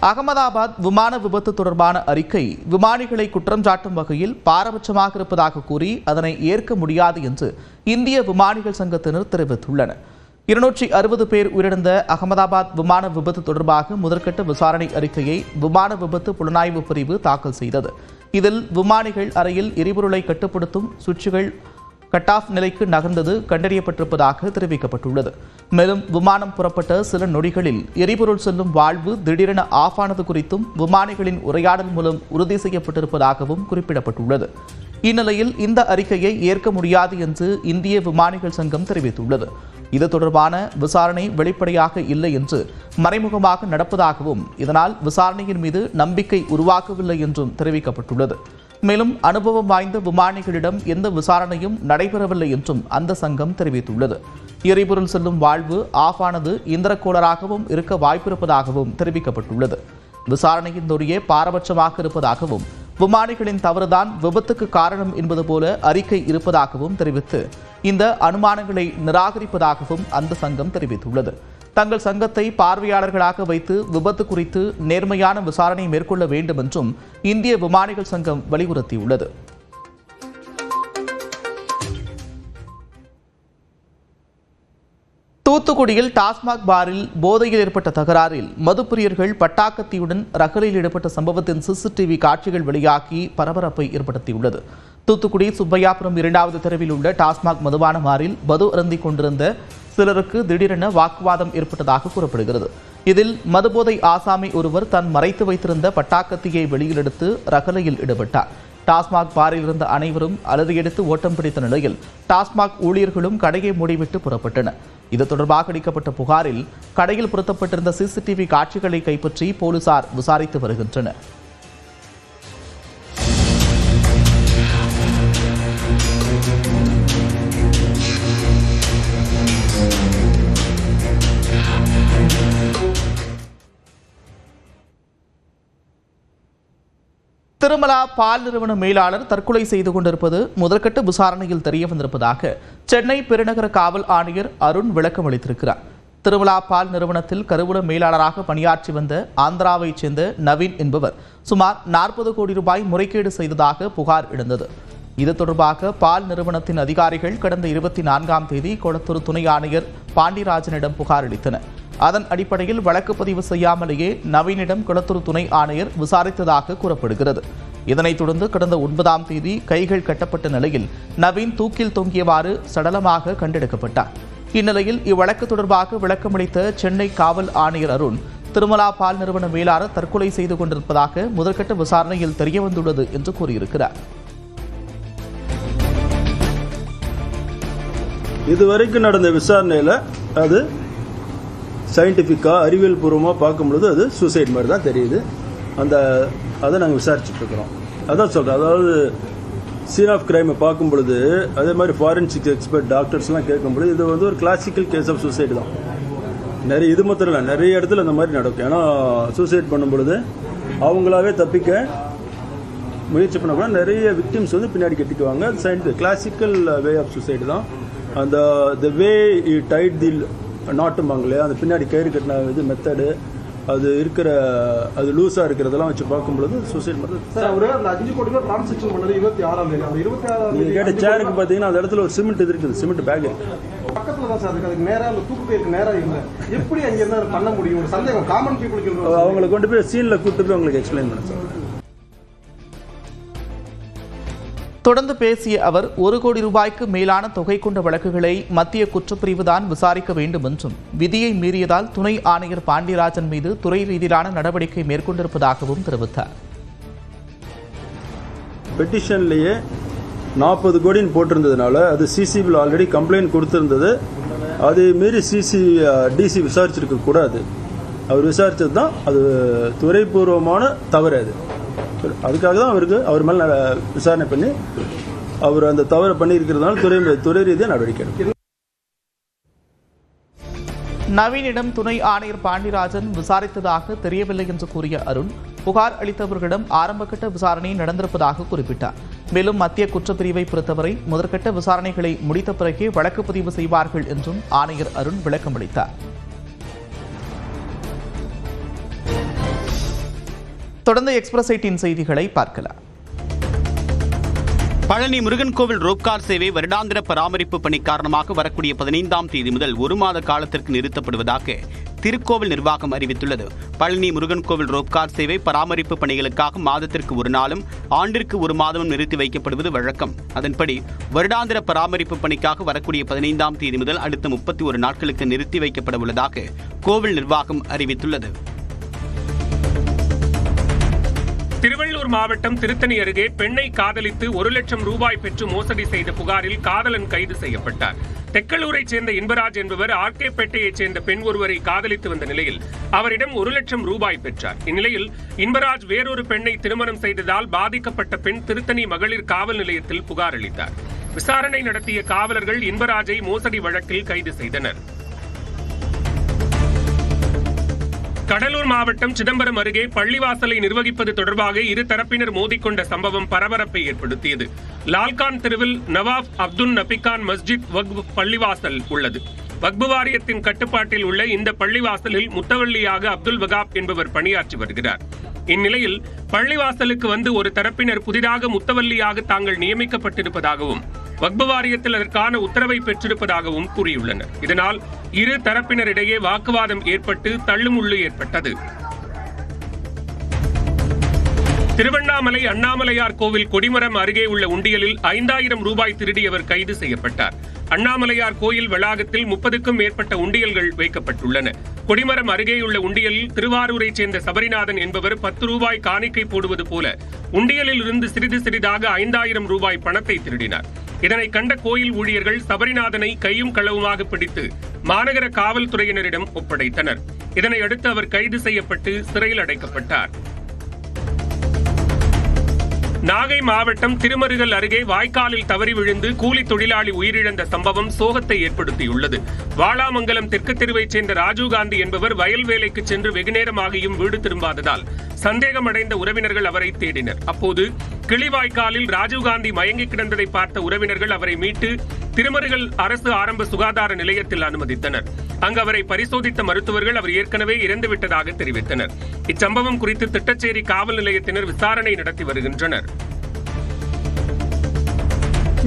அகமதாபாத் விமான விபத்து தொடர்பான அறிக்கை விமானிகளை குற்றம் சாட்டும் வகையில் பாரபட்சமாக இருப்பதாக கூறி அதனை ஏற்க முடியாது என்று இந்திய விமானிகள் சங்கத்தினர் தெரிவித்துள்ளனர். 260 பேர் உயிரிழந்த அகமதாபாத் விமான விபத்து தொடர்பாக முதற்கட்ட விசாரணை அறிக்கையை விமான விபத்து புலனாய்வு பிரிவு தாக்கல் செய்தது. இதில் விமானிகள் அறையில் எரிபொருளை கட்டுப்படுத்தும் சுவிட்சுகள் கட் ஆஃப் நிலைக்கு நகர்ந்தது கண்டறியப்பட்டிருப்பதாக தெரிவிக்கப்பட்டுள்ளது. மேலும் விமானம் புறப்பட்ட சில நொடிகளில் எரிபொருள் செல்லும் வால்வு திடீரென ஆஃப் ஆனது குறித்தும் விமானிகளின் உரையாடல் மூலம் உறுதி செய்யப்பட்டிருப்பதாகவும் குறிப்பிடப்பட்டுள்ளது. இந்நிலையில் இந்த அறிக்கையை ஏற்க முடியாது என்று இந்திய விமானிகள் சங்கம் தெரிவித்துள்ளது. இது தொடர்பான விசாரணை வெளிப்படையாக இல்லை என்று மறைமுகமாக நடப்பதாகவும் இதனால் விசாரணையின் மீது நம்பிக்கை உருவாக்கவில்லை என்றும் தெரிவிக்கப்பட்டுள்ளது. மேலும் அனுபவம் வாய்ந்த விமானிகளிடம் எந்த விசாரணையும் நடைபெறவில்லை என்றும் அந்த சங்கம் தெரிவித்துள்ளது. எரிபொருள் செல்லும் வால்வு ஆஃப் ஆனது இயந்திரக்கோளாறாகவும் இருக்க வாய்ப்பிருப்பதாகவும் தெரிவிக்கப்பட்டுள்ளது. விசாரணையின் நொடியே பாரபட்சமாக இருப்பதாகவும் விமானிகளின் தவறுதான் விபத்துக்கு காரணம் என்பது போல அறிக்கை இருப்பதாகவும் தெரிவித்து இந்த அனுமானங்களை நிராகரிப்பதாகவும் அந்த சங்கம் தெரிவித்துள்ளது. தங்கள் சங்கத்தை பார்வையாளர்களாக வைத்து விபத்து குறித்து நேர்மையான விசாரணை மேற்கொள்ள வேண்டும் என்றும் இந்திய விமானிகள் சங்கம் வலியுறுத்தியுள்ளது. தூத்துக்குடியில் டாஸ்மாக் பாரில் போதையில் ஏற்பட்ட தகராறில் மதுப்பிரியர்கள் பட்டாக்கத்தியுடன் ரகளையில் ஈடுபட்ட சம்பவத்தின் சிசிடிவி காட்சிகள் வெளியாகி பரபரப்பை ஏற்படுத்தியுள்ளது. தூத்துக்குடி சுப்பையாபுரம் 2வது தெருவில் உள்ள டாஸ்மாக் மதுபான பாரில் மது அருந்திக் கொண்டிருந்த சிலருக்கு திடீரென வாக்குவாதம் ஏற்பட்டதாக கூறப்படுகிறது. இதில் மதுபோதை ஆசாமி ஒருவர் தான் மறைத்து வைத்திருந்த பட்டாக்கத்தியை வெளியில் எடுத்து ரகளையில் ஈடுபட்டார். டாஸ்மாக் பாரில் இருந்த அனைவரும் அலறியடித்து ஓட்டம் பிடித்த நிலையில் டாஸ்மாக் ஊழியர்களும் கடையை மூடிவிட்டு புறப்பட்டனர். இது தொடர்பாக அளிக்கப்பட்ட புகாரில் கடையில் பொருத்தப்பட்டிருந்த சிசிடிவி காட்சிகளை கைப்பற்றி போலீசார் விசாரித்து வருகின்றனர். திருமலா பால் நிறுவன மேலாளர் தற்கொலை செய்து கொண்டிருப்பது முதற்கட்ட விசாரணையில் தெரிய வந்திருப்பதாக சென்னை பெருநகர காவல் ஆணையர் அருண் விளக்கம் அளித்திருக்கிறார். திருமலா பால் நிறுவனத்தில் கருவூல மேலாளராக பணியாற்றி வந்த ஆந்திராவைச் சேர்ந்த நவீன் என்பவர் சுமார் 40 கோடி ரூபாய் முறைகேடு செய்ததாக புகார் எழுந்தது. இது தொடர்பாக பால் நிறுவனத்தின் அதிகாரிகள் கடந்த 24ஆம் தேதி கொளத்தூர் துணை ஆணையர் பாண்டிராஜனிடம் புகார் அளித்தனர். அதன் அடிப்படையில் வழக்கு பதிவு செய்யாமலேயே நவீனிடம் கொளத்தூர் துணை ஆணையர் விசாரித்ததாக கூறப்படுகிறது. இதனைத் தொடர்ந்து கடந்த 9ஆம் தேதி கைகள் கட்டப்பட்ட நிலையில் நவீன் தூக்கில் தொங்கியவாறு சடலமாக கண்டெடுக்கப்பட்டார். இந்நிலையில் இவ்வழக்கு தொடர்பாக விளக்கமளித்த சென்னை காவல் ஆணையர் அருண், திருமலா பால் நிறுவன மேலாளர் தற்கொலை செய்து கொண்டிருப்பதாக முதற்கட்ட விசாரணையில் தெரியவந்துள்ளது என்று கூறியிருக்கிறார். இதுவரைக்கும் நடந்த விசாரணையில் அது சயின்டிஃபிக்காக அறிவியல் பூர்வமாக பார்க்கும்பொழுது அது சூசைட் மாதிரி தான் தெரியுது. அதை நாங்கள் விசாரிச்சுட்டு இருக்கிறோம். அதான் சொல்கிறேன், அதாவது சீன் ஆஃப் கிரைமை பார்க்கும் பொழுது அதே மாதிரி ஃபாரன்சிக் எக்ஸ்பர்ட் டாக்டர்ஸ்லாம் கேட்கும்பொழுது இது ஒரு கிளாசிக்கல் கேஸ் ஆஃப் சூசைடு தான். இது மாத்திரம் இல்லை, நிறைய இடத்துல இந்த மாதிரி நடக்கும். ஏன்னா சூசைட் பண்ணும் பொழுது அவங்களாவே தப்பிக்க முயற்சி பண்ண நிறைய விக்டிம்ஸ் பின்னாடி கட்டிக்குவாங்க. கிளாசிக்கல் வே ஆஃப் சூசைடு தான். த வே யூ டைட் தி நாட்டுமாங்களே, அந்த பின்னாடி கயிறு கட்டின மெத்தடு, அது இருக்கிற அது லூஸா இருக்கிறதெல்லாம் வச்சு பார்க்கும்பொழுது சூசைட் பண்ணுறது. நீங்க கேட்ட சேருக்கு பார்த்தீங்கன்னா அந்த இடத்துல ஒரு சிமெண்ட் இருக்குது, சிமெண்ட் பேக் அவங்களை கொண்டு போய் சீன்ல கூட்டு போய் உங்களுக்கு எக்ஸ்பிளைன் பண்ண சார். தொடர்ந்து பேசிய அவர் 1 கோடி ரூபாய்க்கு மேலான தொகை கொண்ட வழக்குகளை மத்திய குற்றப்பிரிவுதான் விசாரிக்க வேண்டும் என்றும் விதியை மீறியதால் துணை ஆணையர் பாண்டியராஜன் மீது துறை ரீதியிலான நடவடிக்கை மேற்கொண்டிருப்பதாகவும் தெரிவித்தார். பெட்டிஷன்லேயே 40 கோடின்னு போட்டிருந்ததுனால அது சிசிபியில் ஆல்ரெடி கம்ப்ளைண்ட் கொடுத்திருந்தது. அதை மீறி டிசி விசாரிச்சிருக்க கூடாது. அவர் விசாரிச்சது தான் அது துறைபூர்வமான தவறு. அதுக்காக தான் அவர் மேல விசாரணை பண்ணி அவர் அந்த தவறை பண்ணி இருக்கிறதுனால துறை ரீதியாக நடவடிக்கை எடுக்கும். நவீனிடம் துணை ஆணையர் பாண்டியராஜன் விசாரித்ததாக தெரியவில்லை என்று கூறிய அருண், புகார் அளித்தவர்களிடம் ஆரம்பகட்ட விசாரணை நடந்திருப்பதாக குறிப்பிட்டார். மேலும் மத்திய குற்றப்பிரிவை பொறுத்தவரை முதற்கட்ட விசாரணைகளை முடித்த பிறகே வழக்கு பதிவு செய்வார்கள் என்றும் ஆணையர் அருண் விளக்கம் அளித்தார். தொடர்ந்து எக்ஸ்பிரஸ் 18 செய்திகளை பார்க்கலாம். பழனி முருகன் கோவில் ரோப்கார் சேவை வருடாந்திர பராமரிப்பு பணி காரணமாக வரக்கூடிய 15ஆம் தேதி முதல் 1 மாத காலத்திற்கு நிறுத்தப்படுவதாக திருக்கோவில் நிர்வாகம் அறிவித்துள்ளது. பழனி முருகன் கோவில் ரோப்கார் சேவை பராமரிப்பு பணிகளுக்காக மாதத்திற்கு 1 நாளும் ஆண்டிற்கு 1 மாதமும் நிறுத்தி வைக்கப்படுவது வழக்கம். அதன்படி வருடாந்திர பராமரிப்பு பணிக்காக வரக்கூடிய 15ஆம் தேதி முதல் அடுத்த 31 நாட்களுக்கு நிறுத்தி வைக்கப்பட உள்ளதாக கோவில் நிர்வாகம் அறிவித்துள்ளது. திருவள்ளூர் மாவட்டம் திருத்தணி அருகே பெண்ணை காதலித்து 1 லட்சம் ரூபாய் பெற்று மோசடி செய்த புகாரில் காதலன் கைது செய்யப்பட்டார். தெக்கலூரைச் சேர்ந்த இன்பராஜ் என்பவர் ஆர்கேபேட்டையைச் சேர்ந்த பெண் ஒருவரை காதலித்து வந்த நிலையில் அவரிடம் 1 லட்சம் ரூபாய் பெற்றார். இந்நிலையில் இன்பராஜ் வேறொரு பெண்ணை திருமணம் செய்ததால் பாதிக்கப்பட்ட பெண் திருத்தணி மகளிர் காவல் நிலையத்தில் புகார் அளித்தார். விசாரணை நடத்திய காவலர்கள் இன்பராஜை மோசடி வழக்கில் கைது செய்தனர். கடலூர் மாவட்டம் சிதம்பரம் அருகே பள்ளிவாசலை நிர்வகிப்பது தொடர்பாக இரு தரப்பினர் மோதிக்கொண்ட சம்பவம் பரபரப்பை ஏற்படுத்தியது. லால்கான் தெருவில் நவாப் அப்துல் நபிகான் மஸ்ஜித் வக்ஃப் பள்ளிவாசல் உள்ளது. வக்ஃப் வாரியத்தின் கட்டுப்பாட்டில் உள்ள இந்த பள்ளிவாசலில் முத்தவள்ளியாக அப்துல் வகாப் என்பவர் பணியாற்றி வருகிறார். இந்நிலையில் பள்ளிவாசலுக்கு வந்து ஒரு தரப்பினர் புதிதாக முத்தவள்ளியாக தாங்கள் நியமிக்கப்பட்டிருப்பதாகவும் வக்ஃப் வாரியத்தில் அதற்கான உத்தரவை பெற்றிருப்பதாகவும் கூறியுள்ளனர். இதனால் இரு தரப்பினரிடையே வாக்குவாதம் ஏற்பட்டு தள்ளுமுள்ளு ஏற்பட்டது. திருவண்ணாமலை அண்ணாமலையார் கோவில் கொடிமரம் அருகே உள்ள உண்டியலில் 5000 ரூபாய் திருடியவர் கைது செய்யப்பட்டார். அண்ணாமலையார் கோயில் வளாகத்தில் 30க்கும் மேற்பட்ட உண்டியல்கள் வைக்கப்பட்டுள்ளன. கொடிமரம் அருகேயுள்ள உண்டியலில் திருவாரூரைச் சேர்ந்த சபரிநாதன் என்பவர் 10 ரூபாய் காணிக்கை போடுவது போல உண்டியலில் இருந்து சிறிது சிறிதாக 5000 ரூபாய் பணத்தை திருடினார். இதனை கண்ட கோயில் ஊழியர்கள் சபரிநாதனை கையும் களவுமாக பிடித்து மாநகர காவல்துறையினரிடம் ஒப்படைத்தனர். இதனையடுத்து அவர் கைது செய்யப்பட்டு சிறையில் அடைக்கப்பட்டார். நாகை மாவட்டம் திருமருகல் அருகே வாய்க்காலில் தவறி விழுந்து கூலி தொழிலாளி உயிரிழந்த சம்பவம் சோகத்தை ஏற்படுத்தியுள்ளது. வாளாமங்கலம் தெற்கு தெருவைச் சேர்ந்த ராஜீவ்காந்தி என்பவர் வயல் வேலைக்கு சென்று வெகுநேரமாகியும் வீடு திரும்பாததால் சந்தேகமடைந்த உறவினர்கள் அவரை தேடினர். அப்போது கிளிவாய்க்காலில் ராஜீவ்காந்தி மயங்கி கிடந்ததை பார்த்த உறவினர்கள் அவரை மீட்டு திருமருகல் அரசு ஆரம்ப சுகாதார நிலையத்தில் அனுமதித்தனர். அங்கு அவரை பரிசோதித்த மருத்துவர்கள் அவர் ஏற்கனவே இறந்துவிட்டதாக தெரிவித்தனர். இச்சம்பவம் குறித்து திட்டச்சேரி காவல் நிலையத்தினர் விசாரணை நடத்தி வருகின்றனர்.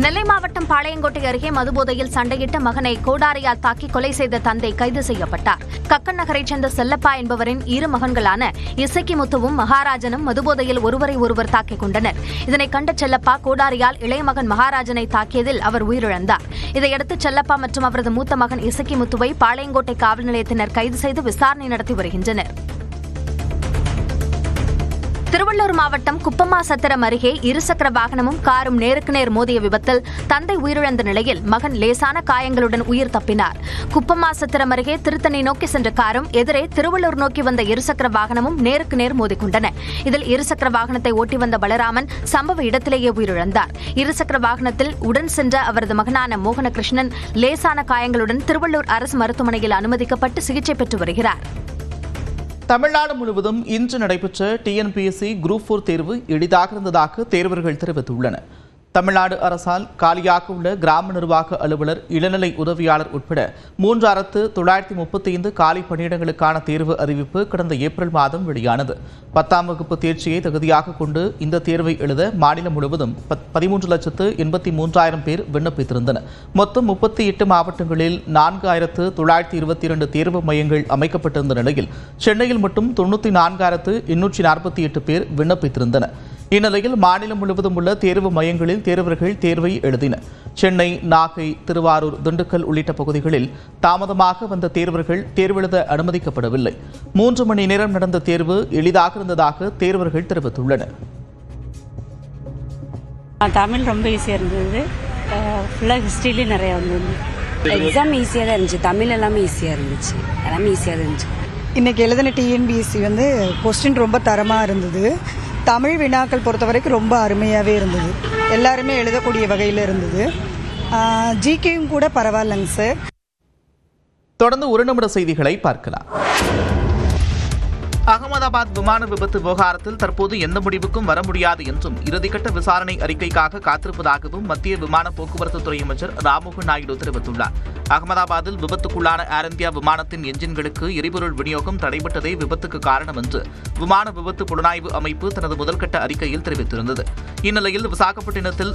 நெல்லை மாவட்டம் பாளையங்கோட்டை அருகே மதுபோதையில் சண்டையிட்ட மகனை கோடாரியால் தாக்கி கொலை செய்த தந்தை கைது செய்யப்பட்டார். கக்கன் நகரைச் சேர்ந்த செல்லப்பா என்பவரின் 2 மகன்களான இசக்கி முத்துவும் மகாராஜனும் மதுபோதையில் ஒருவரை ஒருவர் தாக்கிக் கொண்டனர். இதனை கண்ட செல்லப்பா கோடாரியால் இளைய மகன் மகாராஜனை தாக்கியதில் அவர் உயிரிழந்தார். இதையடுத்து செல்லப்பா மற்றும் அவரது மூத்த மகன் இசக்கி முத்துவை பாளையங்கோட்டை காவல் நிலையத்தினர் கைது செய்து விசாரணை நடத்தி வருகின்றனர். திருவள்ளூர் மாவட்டம் குப்பம்மா சத்திரம் அருகே இருசக்கர வாகனமும் காரும் நேருக்கு நேர் மோதிய விபத்தில் தந்தை உயிரிழந்த நிலையில் மகன் லேசான காயங்களுடன் உயிர் தப்பினார். குப்பம்மா சத்திரம் அருகே திருத்தணி நோக்கி சென்ற காரும் எதிரே திருவள்ளூர் நோக்கி வந்த இருசக்கர வாகனமும் நேருக்கு நேர் மோதிக்கொண்டன. இதில் இருசக்கர வாகனத்தை ஓட்டி வந்த பலராமன் சம்பவ இடத்திலேயே உயிரிழந்தார். இருசக்கர வாகனத்தில் உடன் சென்ற அவரது மகனான மோகனகிருஷ்ணன் லேசான காயங்களுடன் திருவள்ளூர் அரசு மருத்துவமனையில் அனுமதிக்கப்பட்டு சிகிச்சை பெற்று வருகிறார். தமிழ்நாடு முழுவதும் இன்று நடைபெற்ற டிஎன்பிஎஸ்சி குரூப் 4 தேர்வு எளிதாக இருந்ததாக தேர்வர்கள் தெரிவித்துள்ளனர். தமிழ்நாடு அரசால் காலியாக உள்ள கிராம நிர்வாக அலுவலர், இளநிலை உதவியாளர் உட்பட 3935 காலி பணியிடங்களுக்கான தேர்வு அறிவிப்பு கடந்த ஏப்ரல் மாதம் வெளியானது. 10ஆம் வகுப்பு தேர்ச்சியை தகுதியாக கொண்டு இந்த தேர்வை எழுத மாநிலம் முழுவதும் 13,83,000 பேர் விண்ணப்பித்திருந்தனர். மொத்தம் 38 மாவட்டங்களில் 4,922 தேர்வு மையங்கள் அமைக்கப்பட்டிருந்த நிலையில் சென்னையில் மட்டும் 94,848 பேர் விண்ணப்பித்திருந்தனர். இந்நிலையில் மாநிலம் முழுவதும் உள்ள தேர்வு மையங்களில் தேர்வர்கள் தேர்வை எழுதினர். சென்னை, நாகை, திருவாரூர், திண்டுக்கல் உள்ளிட்ட பகுதிகளில் தாமதமாக வந்த தேர்வர்கள் தேர்வெழுத அனுமதிக்கப்படவில்லை. 3 மணி நேரம் நடந்த தேர்வு எளிதாக இருந்ததாக தேர்வர்கள் தெரிவித்துள்ளனர். தமிழ் ரொம்ப ஈஸியாக இருந்தது. ஃபுல்லாக ஹிஸ்ட்ரியிலேயும் நிறையா வந்தது. எக்ஸாம் ஈஸியாக தான் இருந்துச்சு. தமிழ் எல்லாமே ஈஸியாக இருந்துச்சு. எல்லாமே ஈஸியாக தான் இருந்துச்சு. இன்றைக்கி எழுதின டிஎன்பிஎஸ்சி கொஸ்டின் ரொம்ப தரமாக இருந்தது. தமிழ் வினாக்கள் பொறுத்த வரைக்கும் ரொம்ப அருமையாகவே இருந்தது. எல்லாருமே எழுதக்கூடிய வகையில் இருந்தது. ஜிகேயும் கூட பரவாயில்லைங்க சார். தொடர்ந்து 1 நிமிட செய்திகளை பார்க்கலாம். அகமதாபாத் விமான விபத்து விவகாரத்தில் தற்போது எந்த முடிவுக்கும் வர முடியாது என்றும் இறுதிக்கட்ட விசாரணை அறிக்கைக்காக காத்திருப்பதாகவும் மத்திய விமான போக்குவரத்து துறை அமைச்சர் ராம்மோகன் நாயுடு தெரிவித்துள்ளார். அகமதாபாத்தில் விபத்துக்குள்ளான ஏர் இந்தியா விமானத்தின் எஞ்சின்களுக்கு எரிபொருள் விநியோகம் தடைபட்டதே விபத்துக்கு காரணம் என்று விமான விபத்து புலனாய்வு அமைப்பு தனது முதல்கட்ட அறிக்கையில் தெரிவித்திருந்தது. இந்நிலையில் விசாகப்பட்டினத்தில்